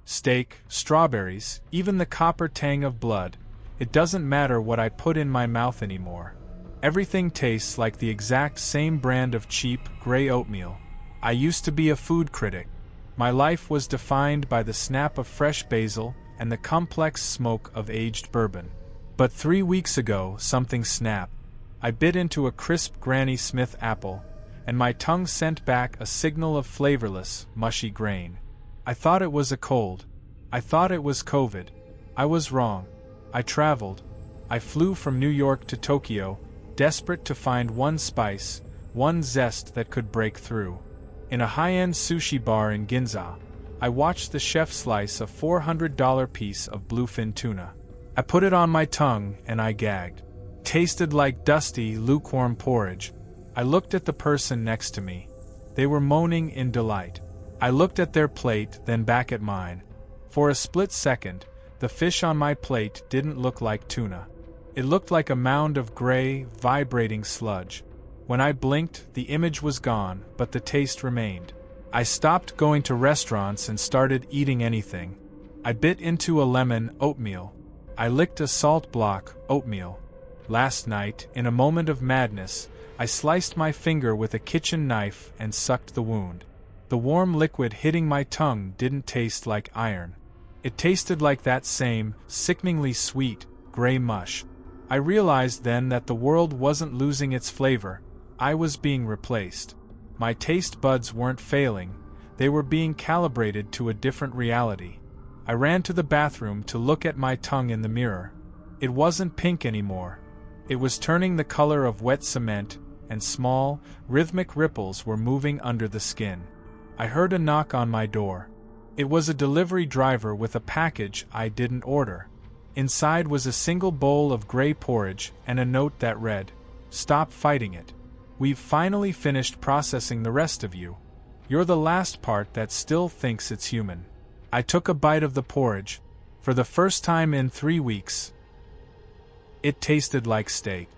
steak, strawberries, even the copper tang of blood. It doesn't matter what I put in my mouth anymore. Everything tastes like the exact same brand of cheap, gray oatmeal. I used to be a food critic. My life was defined by the snap of fresh basil and the complex smoke of aged bourbon. But 3 weeks ago, something snapped. I bit into a crisp Granny Smith apple, and my tongue sent back a signal of flavorless, mushy grain. I thought it was a cold. I thought it was COVID. I was wrong. I traveled. I flew from New York to Tokyo, desperate to find one spice, one zest that could break through. In a high-end sushi bar in Ginza, I watched the chef slice a $400 piece of bluefin tuna. I put it on my tongue and I gagged. Tasted like dusty, lukewarm porridge. I looked at the person next to me. They were moaning in delight. I looked at their plate, then back at mine. For a split second, the fish on my plate didn't look like tuna. It looked like a mound of gray, vibrating sludge. When I blinked, the image was gone, but the taste remained. I stopped going to restaurants and started eating anything. I bit into a lemon, oatmeal. I licked a salt block, oatmeal. Last night, in a moment of madness, I sliced my finger with a kitchen knife and sucked the wound. The warm liquid hitting my tongue didn't taste like iron. It tasted like that same, sickeningly sweet, gray mush. I realized then that the world wasn't losing its flavor. I was being replaced. My taste buds weren't failing. They were being calibrated to a different reality. I ran to the bathroom to look at my tongue in the mirror. It wasn't pink anymore. It was turning the color of wet cement, and small, rhythmic ripples were moving under the skin. I heard a knock on my door. It was a delivery driver with a package I didn't order. Inside was a single bowl of gray porridge and a note that read, "Stop fighting it. We've finally finished processing the rest of you. You're the last part that still thinks it's human." I took a bite of the porridge. For the first time in 3 weeks, it tasted like steak.